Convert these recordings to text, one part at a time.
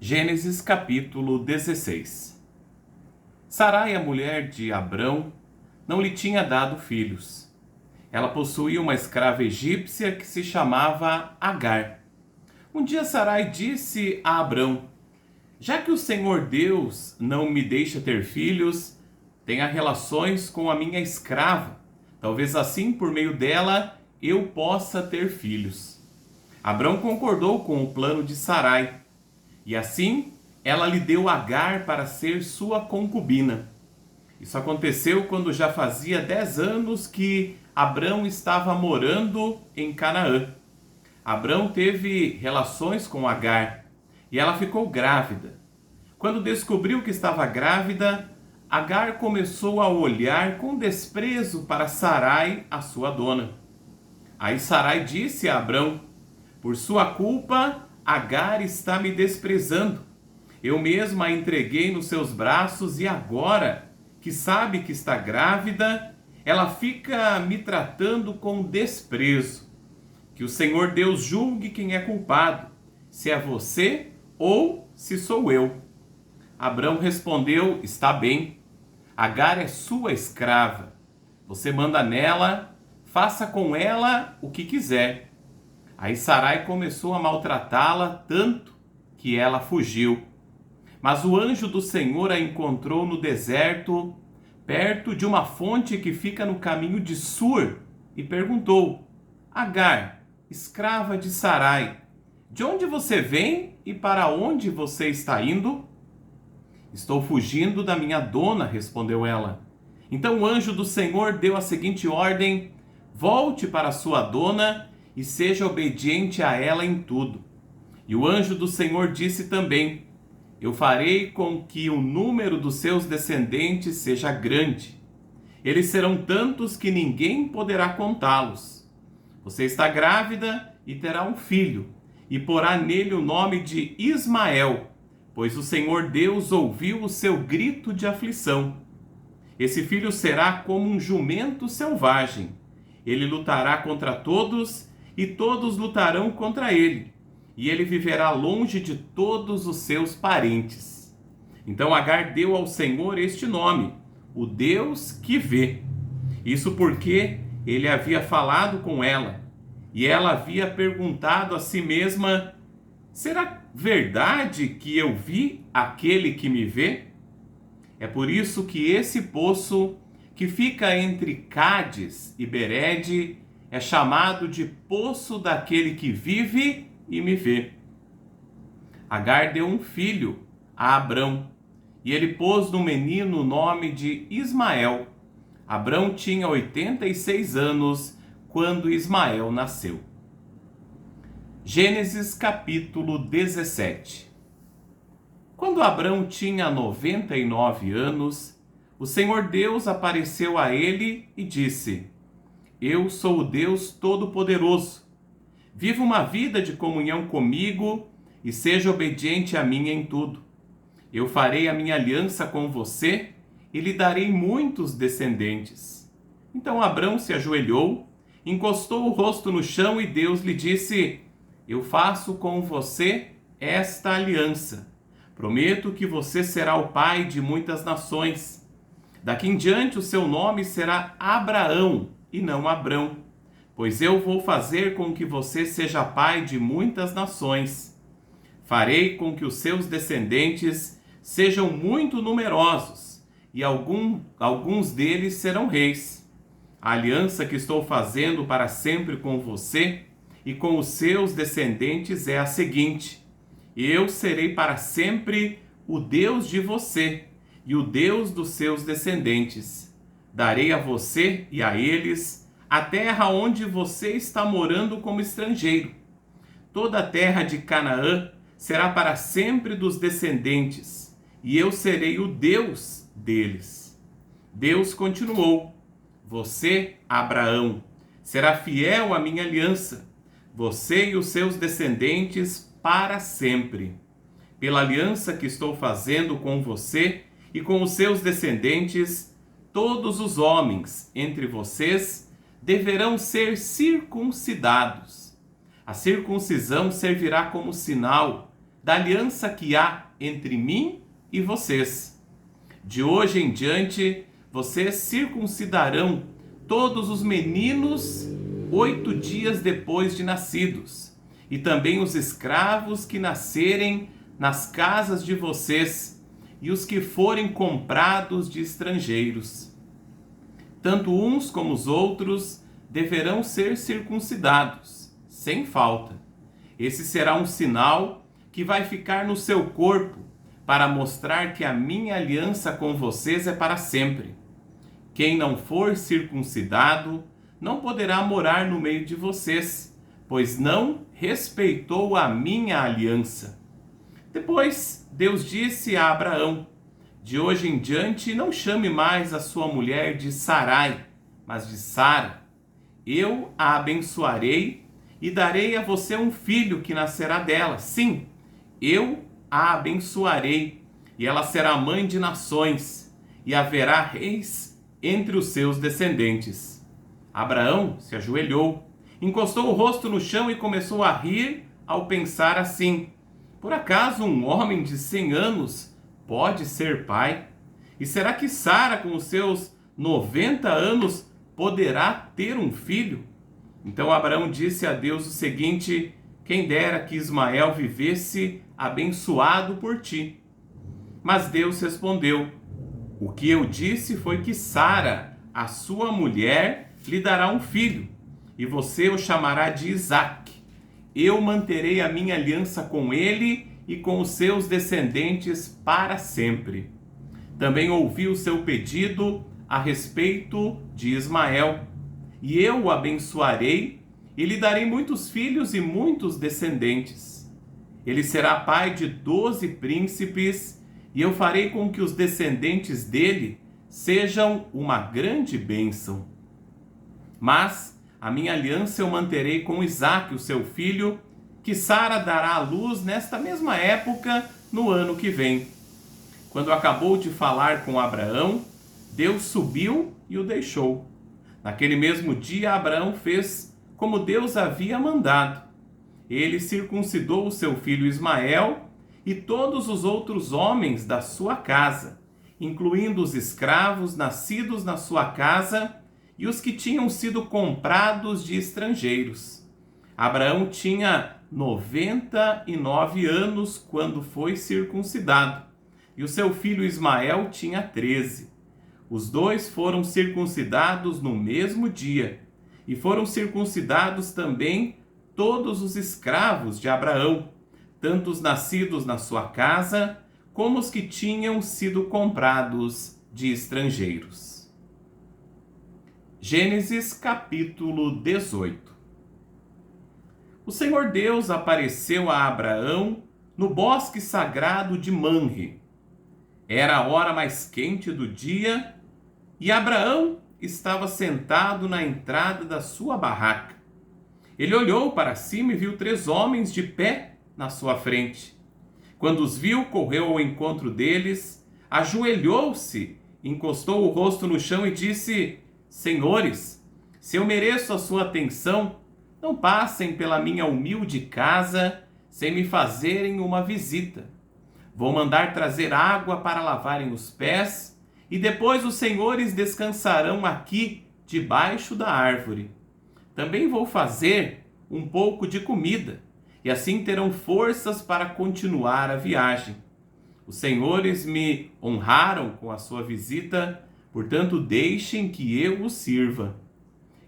Gênesis capítulo 16. Sarai, a mulher de Abrão, não lhe tinha dado filhos. Ela possuía uma escrava egípcia que se chamava Agar. Um dia Sarai disse a Abrão: já que o Senhor Deus não me deixa ter filhos, tenha relações com a minha escrava. Talvez assim, por meio dela, eu possa ter filhos. Abrão concordou com o plano de Sarai. E assim, ela lhe deu Agar para ser sua concubina. Isso aconteceu quando já fazia 10 anos que Abrão estava morando em Canaã. Abrão teve relações com Agar e ela ficou grávida. Quando descobriu que estava grávida, Agar começou a olhar com desprezo para Sarai, a sua dona. Aí Sarai disse a Abrão: por sua culpa, Agar está me desprezando. Eu mesma a entreguei nos seus braços e agora, que sabe que está grávida, ela fica me tratando com desprezo. Que o Senhor Deus julgue quem é culpado, se é você ou se sou eu. Abrão respondeu: está bem, Agar é sua escrava. Você manda nela, faça com ela o que quiser. Aí Sarai começou a maltratá-la tanto que ela fugiu. Mas o anjo do Senhor a encontrou no deserto, perto de uma fonte que fica no caminho de Sur, e perguntou: Agar, escrava de Sarai, de onde você vem e para onde você está indo? Estou fugindo da minha dona, respondeu ela. Então o anjo do Senhor deu a seguinte ordem: volte para sua dona e seja obediente a ela em tudo. E o anjo do Senhor disse também: eu farei com que o número dos seus descendentes seja grande. Eles serão tantos que ninguém poderá contá-los. Você está grávida e terá um filho, e porá nele o nome de Ismael, pois o Senhor Deus ouviu o seu grito de aflição. Esse filho será como um jumento selvagem. Ele lutará contra todos e todos lutarão contra ele, e ele viverá longe de todos os seus parentes. Então Agar deu ao Senhor este nome, o Deus que vê. Isso porque ele havia falado com ela, e ela havia perguntado a si mesma: será verdade que eu vi aquele que me vê? É por isso que esse poço, que fica entre Cádiz e Berede, é chamado de poço daquele que vive e me vê. Agar deu um filho a Abrão, e ele pôs no menino o nome de Ismael. Abrão tinha 86 anos quando Ismael nasceu. Gênesis capítulo 17. Quando Abrão tinha 99 anos, o Senhor Deus apareceu a ele e disse: eu sou o Deus Todo-Poderoso. Viva uma vida de comunhão comigo e seja obediente a mim em tudo. Eu farei a minha aliança com você e lhe darei muitos descendentes. Então Abrão se ajoelhou, encostou o rosto no chão e Deus lhe disse: eu faço com você esta aliança. Prometo que você será o pai de muitas nações. Daqui em diante o seu nome será Abraão e não Abrão, pois eu vou fazer com que você seja pai de muitas nações. Farei com que os seus descendentes sejam muito numerosos, e alguns deles serão reis. A aliança que estou fazendo para sempre com você e com os seus descendentes é a seguinte: eu serei para sempre o Deus de você e o Deus dos seus descendentes. Darei a você e a eles a terra onde você está morando como estrangeiro. Toda a terra de Canaã será para sempre dos descendentes, e eu serei o Deus deles. Deus continuou: você, Abraão, será fiel à minha aliança, você e os seus descendentes para sempre. Pela aliança que estou fazendo com você e com os seus descendentes, todos os homens entre vocês deverão ser circuncidados. A circuncisão servirá como sinal da aliança que há entre mim e vocês. De hoje em diante, vocês circuncidarão todos os meninos 8 dias depois de nascidos, e também os escravos que nascerem nas casas de vocês, e os que forem comprados de estrangeiros. Tanto uns como os outros deverão ser circuncidados, sem falta. Esse será um sinal que vai ficar no seu corpo, para mostrar que a minha aliança com vocês é para sempre. Quem não for circuncidado não poderá morar no meio de vocês, pois não respeitou a minha aliança. Depois, Deus disse a Abraão: de hoje em diante não chame mais a sua mulher de Sarai, mas de Sara. Eu a abençoarei e darei a você um filho que nascerá dela. Sim, eu a abençoarei, e ela será mãe de nações, e haverá reis entre os seus descendentes. Abraão se ajoelhou, encostou o rosto no chão e começou a rir ao pensar assim: por acaso um homem de 100 anos pode ser pai? E será que Sara, com os seus 90 anos, poderá ter um filho? Então Abraão disse a Deus o seguinte: quem dera que Ismael vivesse abençoado por ti. Mas Deus respondeu: o que eu disse foi que Sara, a sua mulher, lhe dará um filho, e você o chamará de Isaque. Eu manterei a minha aliança com ele e com os seus descendentes para sempre. Também ouvi o seu pedido a respeito de Ismael, e eu o abençoarei e lhe darei muitos filhos e muitos descendentes. Ele será pai de 12 príncipes, e eu farei com que os descendentes dele sejam uma grande bênção. Mas a minha aliança eu manterei com Isaque, o seu filho, que Sara dará à luz nesta mesma época, no ano que vem. Quando acabou de falar com Abraão, Deus subiu e o deixou. Naquele mesmo dia, Abraão fez como Deus havia mandado. Ele circuncidou o seu filho Ismael e todos os outros homens da sua casa, incluindo os escravos nascidos na sua casa e os que tinham sido comprados de estrangeiros. Abraão tinha 99 anos quando foi circuncidado, e o seu filho Ismael tinha 13. Os dois foram circuncidados no mesmo dia, e foram circuncidados também todos os escravos de Abraão, tanto os nascidos na sua casa, como os que tinham sido comprados de estrangeiros. Gênesis capítulo 18. O Senhor Deus apareceu a Abraão no bosque sagrado de Manre. Era a hora mais quente do dia e Abraão estava sentado na entrada da sua barraca. Ele olhou para cima e viu 3 homens de pé na sua frente. Quando os viu, correu ao encontro deles, ajoelhou-se, encostou o rosto no chão e disse: Senhores, se eu mereço a sua atenção, não passem pela minha humilde casa sem me fazerem uma visita. Vou mandar trazer água para lavarem os pés, e depois os senhores descansarão aqui debaixo da árvore. Também vou fazer um pouco de comida, e assim terão forças para continuar a viagem. Os senhores me honraram com a sua visita, portanto deixem que eu os sirva.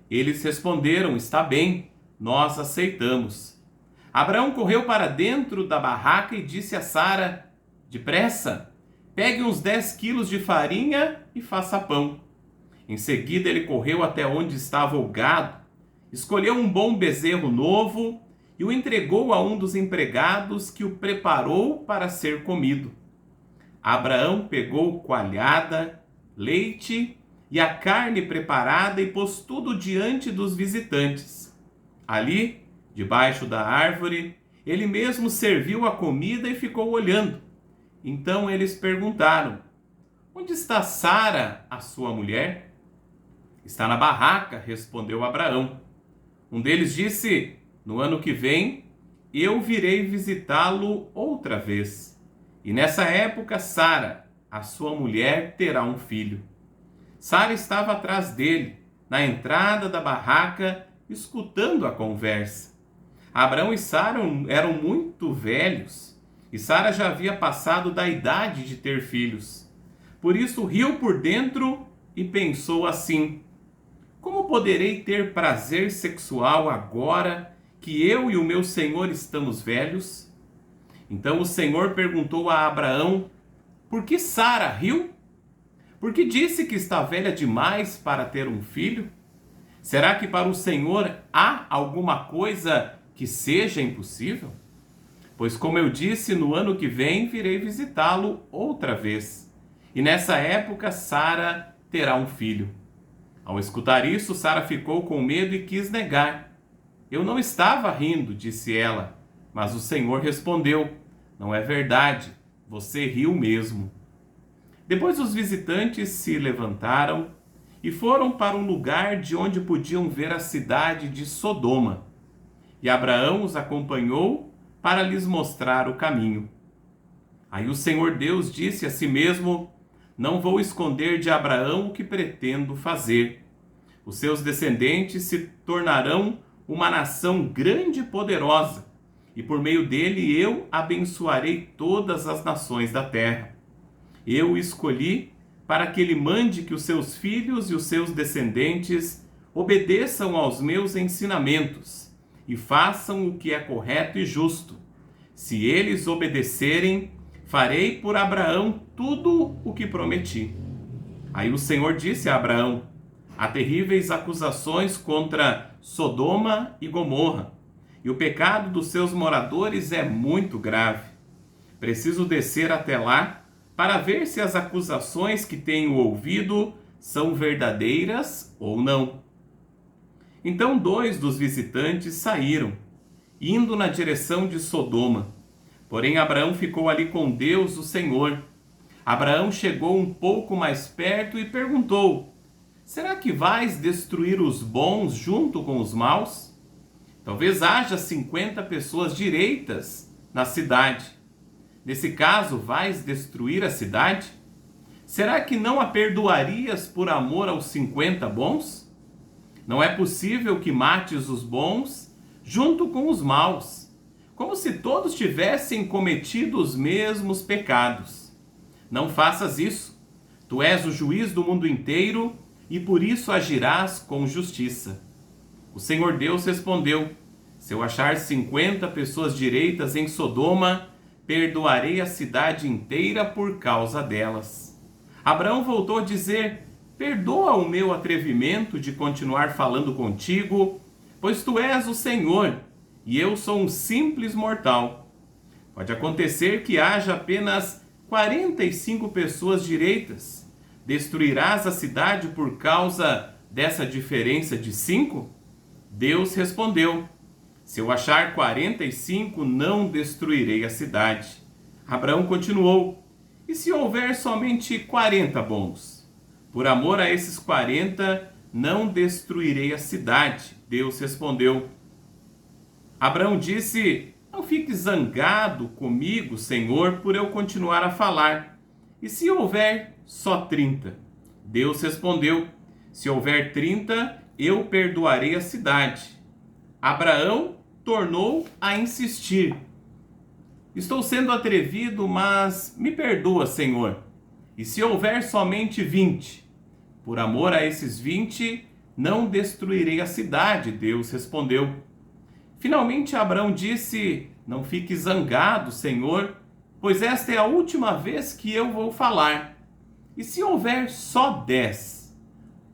Eles responderam: está bem, nós aceitamos. Abraão correu para dentro da barraca e disse a Sara: depressa, pegue uns 10 quilos de farinha e faça pão. Em seguida ele correu até onde estava o gado, escolheu um bom bezerro novo e o entregou a um dos empregados, que o preparou para ser comido. Abraão pegou coalhada, leite e a carne preparada e pôs tudo diante dos visitantes. Ali, debaixo da árvore, ele mesmo serviu a comida e ficou olhando. Então eles perguntaram: onde está Sara, a sua mulher? Está na barraca, respondeu Abraão. Um deles disse: no ano que vem, eu virei visitá-lo outra vez. E nessa época, Sara, a sua mulher, terá um filho. Sara estava atrás dele, na entrada da barraca, escutando a conversa. Abraão e Sara eram muito velhos, e Sara já havia passado da idade de ter filhos. Por isso riu por dentro e pensou assim: como poderei ter prazer sexual agora que eu e o meu senhor estamos velhos? Então o Senhor perguntou a Abraão: por que Sara riu? Porque disse que está velha demais para ter um filho? Será que para o Senhor há alguma coisa que seja impossível? Pois, como eu disse, no ano que vem virei visitá-lo outra vez. E nessa época Sara terá um filho. Ao escutar isso, Sara ficou com medo e quis negar. Eu não estava rindo, disse ela. Mas o Senhor respondeu: não é verdade, você riu mesmo. Depois os visitantes se levantaram e foram para um lugar de onde podiam ver a cidade de Sodoma. E Abraão os acompanhou para lhes mostrar o caminho. Aí o Senhor Deus disse a si mesmo: não vou esconder de Abraão o que pretendo fazer. Os seus descendentes se tornarão uma nação grande e poderosa, e por meio dele eu abençoarei todas as nações da terra. Eu o escolhi para que ele mande que os seus filhos e os seus descendentes obedeçam aos meus ensinamentos e façam o que é correto e justo. Se eles obedecerem, farei por Abraão tudo o que prometi. Aí o Senhor disse a Abraão: há terríveis acusações contra Sodoma e Gomorra, e o pecado dos seus moradores é muito grave. Preciso descer até lá para ver se as acusações que tenho ouvido são verdadeiras ou não. Então 2 dos visitantes saíram, indo na direção de Sodoma. Porém Abraão ficou ali com Deus, o Senhor. Abraão chegou um pouco mais perto e perguntou: será que vais destruir os bons junto com os maus? Talvez haja 50 pessoas direitas na cidade. Nesse caso, vais destruir a cidade? Será que não a perdoarias por amor aos 50 bons? Não é possível que mates os bons junto com os maus, como se todos tivessem cometido os mesmos pecados. Não faças isso. Tu és o juiz do mundo inteiro e por isso agirás com justiça. O Senhor Deus respondeu: se eu achar 50 pessoas direitas em Sodoma, perdoarei a cidade inteira por causa delas. Abraão voltou a dizer: perdoa o meu atrevimento de continuar falando contigo, pois tu és o Senhor e eu sou um simples mortal. Pode acontecer que haja apenas 45 pessoas direitas. Destruirás a cidade por causa dessa diferença de 5? Deus respondeu: se eu achar 45, não destruirei a cidade. Abraão continuou: e se houver somente 40 bons? Por amor a esses 40, não destruirei a cidade. Deus respondeu. Abraão disse: não fique zangado comigo, Senhor, por eu continuar a falar. E se houver só 30? Deus respondeu: se houver 30, eu perdoarei a cidade. Abraão tornou a insistir: estou sendo atrevido, mas me perdoa, Senhor. E se houver somente 20? Por amor a esses 20, não destruirei a cidade. Deus respondeu. Finalmente Abraão disse: não fique zangado, Senhor, pois esta é a última vez que eu vou falar. E se houver só 10?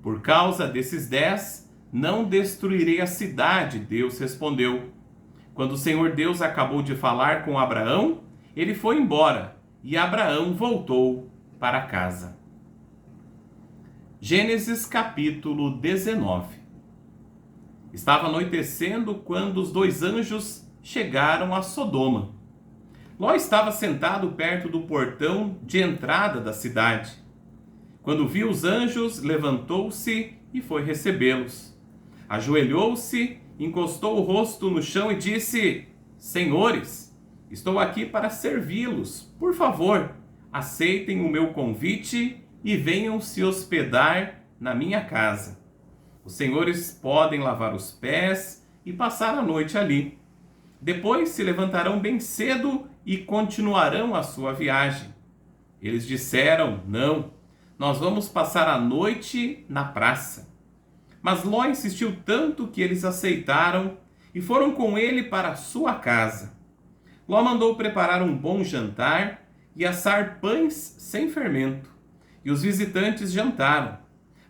Por causa desses 10, não destruirei a cidade. Deus respondeu. Quando o Senhor Deus acabou de falar com Abraão, ele foi embora e Abraão voltou para casa. Gênesis capítulo 19. Estava anoitecendo quando os 2 anjos chegaram a Sodoma. Ló estava sentado perto do portão de entrada da cidade. Quando viu os anjos, levantou-se e foi recebê-los. Ajoelhou-se, encostou o rosto no chão e disse: Senhores, estou aqui para servi-los. Por favor, aceitem o meu convite e venham se hospedar na minha casa. Os senhores podem lavar os pés e passar a noite ali. Depois se levantarão bem cedo e continuarão a sua viagem. Eles disseram: não, nós vamos passar a noite na praça. Mas Ló insistiu tanto que eles aceitaram e foram com ele para a sua casa. Ló mandou preparar um bom jantar e assar pães sem fermento. E os visitantes jantaram.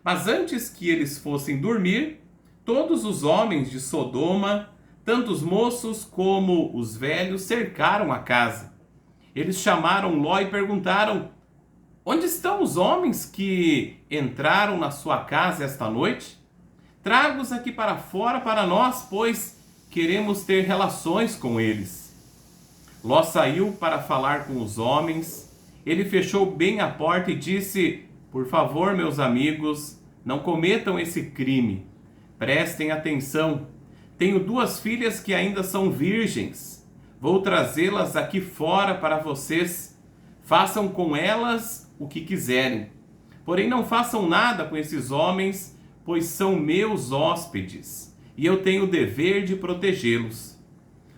Mas antes que eles fossem dormir, todos os homens de Sodoma, tanto os moços como os velhos, cercaram a casa. Eles chamaram Ló e perguntaram: onde estão os homens que entraram na sua casa esta noite? Traga-os aqui para fora para nós, pois queremos ter relações com eles. Ló saiu para falar com os homens. Ele fechou bem a porta e disse: por favor, meus amigos, não cometam esse crime. Prestem atenção. Tenho 2 filhas que ainda são virgens. Vou trazê-las aqui fora para vocês. Façam com elas o que quiserem. Porém, não façam nada com esses homens, pois são meus hóspedes, e eu tenho o dever de protegê-los.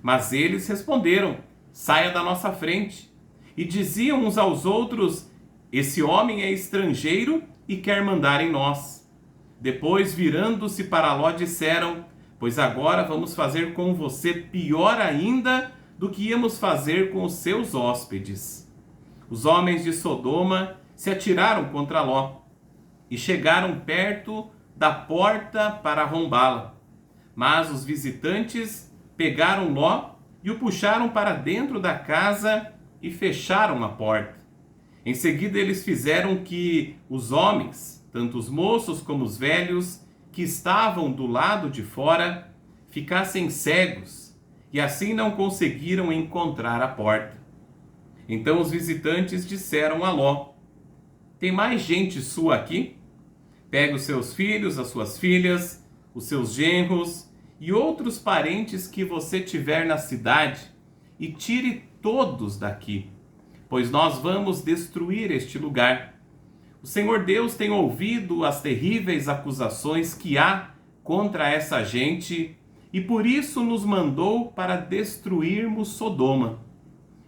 Mas eles responderam: saia da nossa frente. E diziam uns aos outros: esse homem é estrangeiro e quer mandar em nós. Depois, virando-se para Ló, disseram: pois agora vamos fazer com você pior ainda do que íamos fazer com os seus hóspedes. Os homens de Sodoma se atiraram contra Ló e chegaram perto da porta para arrombá-la. Mas os visitantes pegaram Ló e o puxaram para dentro da casa e fecharam a porta. Em seguida eles fizeram que os homens, tanto os moços como os velhos, que estavam do lado de fora, ficassem cegos, e assim não conseguiram encontrar a porta. Então os visitantes disseram a Ló: tem mais gente sua aqui? Pegue os seus filhos, as suas filhas, os seus genros e outros parentes que você tiver na cidade e tire todos daqui, pois nós vamos destruir este lugar. O Senhor Deus tem ouvido as terríveis acusações que há contra essa gente e por isso nos mandou para destruirmos Sodoma.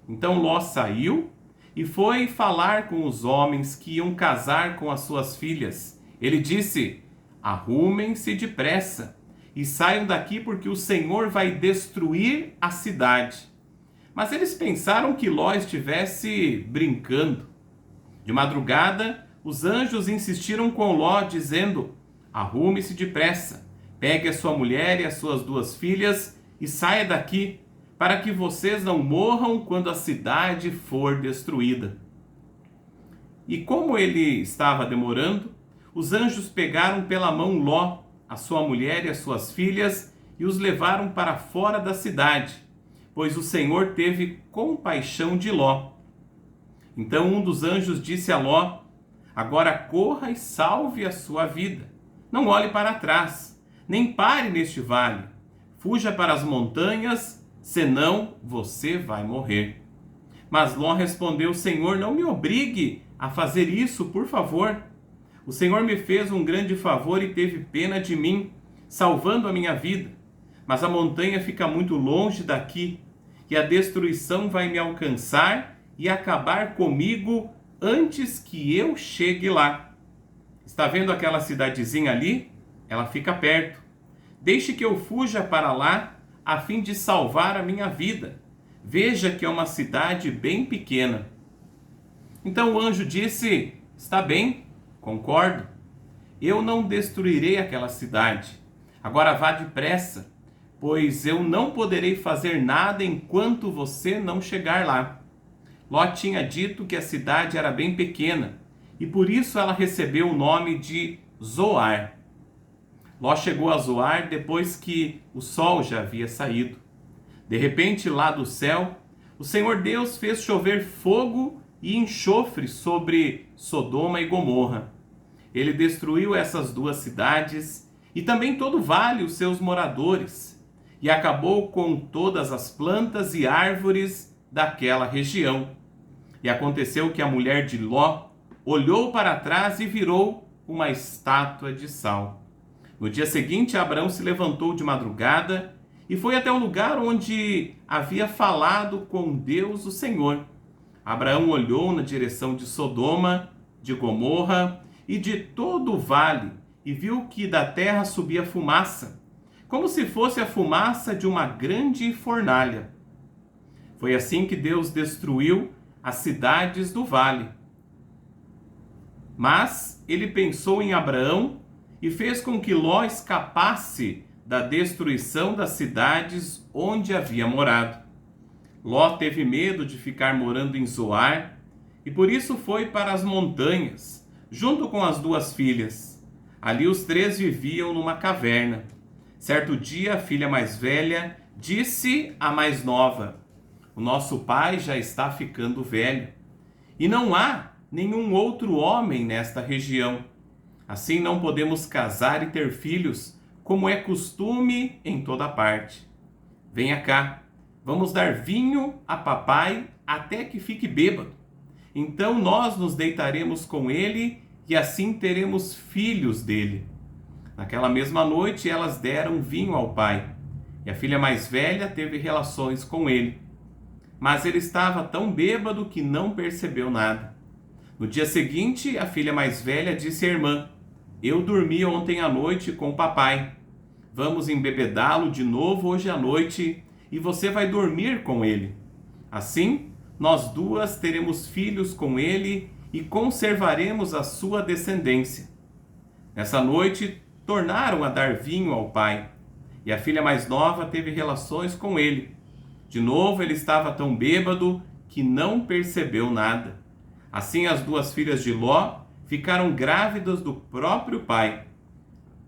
Então Ló saiu e foi falar com os homens que iam casar com as suas filhas. Ele disse: arrumem-se depressa e saiam daqui, porque o Senhor vai destruir a cidade. Mas eles pensaram que Ló estivesse brincando. De madrugada, os anjos insistiram com Ló, dizendo: arrume-se depressa, pegue a sua mulher e as suas 2 filhas e saia daqui, para que vocês não morram quando a cidade for destruída. E como ele estava demorando, os anjos pegaram pela mão Ló, a sua mulher e as suas filhas, e os levaram para fora da cidade, pois o Senhor teve compaixão de Ló. Então um dos anjos disse a Ló: agora corra e salve a sua vida. Não olhe para trás, nem pare neste vale. Fuja para as montanhas, senão você vai morrer. Mas Ló respondeu: Senhor, não me obrigue a fazer isso, por favor. O Senhor me fez um grande favor e teve pena de mim, salvando a minha vida. Mas a montanha fica muito longe daqui, e a destruição vai me alcançar e acabar comigo antes que eu chegue lá. Está vendo aquela cidadezinha ali? Ela fica perto. Deixe que eu fuja para lá, a fim de salvar a minha vida. Veja que é uma cidade bem pequena. Então o anjo disse: está bem, concordo. Eu não destruirei aquela cidade. Agora vá depressa, pois eu não poderei fazer nada enquanto você não chegar lá. Ló tinha dito que a cidade era bem pequena, e por isso ela recebeu o nome de Zoar. Ló chegou a Zoar depois que o sol já havia saído. De repente, lá do céu, o Senhor Deus fez chover fogo e enxofre sobre Sodoma e Gomorra. Ele destruiu essas 2 cidades e também todo o vale e os seus moradores. e acabou com todas as plantas e árvores daquela região. E aconteceu que a mulher de Ló olhou para trás e virou uma estátua de sal. No dia seguinte, Abraão se levantou de madrugada e foi até o lugar onde havia falado com Deus o Senhor. Abraão olhou na direção de Sodoma, de Gomorra e de todo o vale e viu que da terra subia fumaça, como se fosse a fumaça de uma grande fornalha. Foi assim que Deus destruiu as cidades do vale. Mas ele pensou em Abraão e fez com que Ló escapasse da destruição das cidades onde havia morado. Ló teve medo de ficar morando em Zoar e por isso foi para as montanhas, junto com as duas filhas. Ali os três viviam numa caverna. Certo dia, a filha mais velha disse à mais nova: "O nosso pai já está ficando velho, e não há nenhum outro homem nesta região. Assim não podemos casar e ter filhos, como é costume em toda parte. Venha cá, vamos dar vinho a papai até que fique bêbado. Então nós nos deitaremos com ele e assim teremos filhos dele." Naquela mesma noite elas deram vinho ao pai, e a filha mais velha teve relações com ele. Mas ele estava tão bêbado que não percebeu nada. No dia seguinte, a filha mais velha disse à irmã: "Eu dormi ontem à noite com o papai. Vamos embebedá-lo de novo hoje à noite e você vai dormir com ele. Assim, nós duas teremos filhos com ele e conservaremos a sua descendência." Nessa noite, tornaram a dar vinho ao pai, e a filha mais nova teve relações com ele. De novo, ele estava tão bêbado que não percebeu nada. Assim, as duas filhas de Ló ficaram grávidas do próprio pai.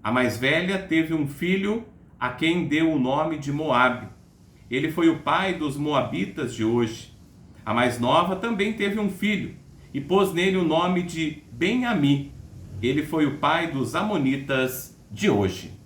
A mais velha teve um filho a quem deu o nome de Moabe. Ele foi o pai dos moabitas de hoje. A mais nova também teve um filho e pôs nele o nome de Ben-Ami. Ele foi o pai dos amonitas de hoje.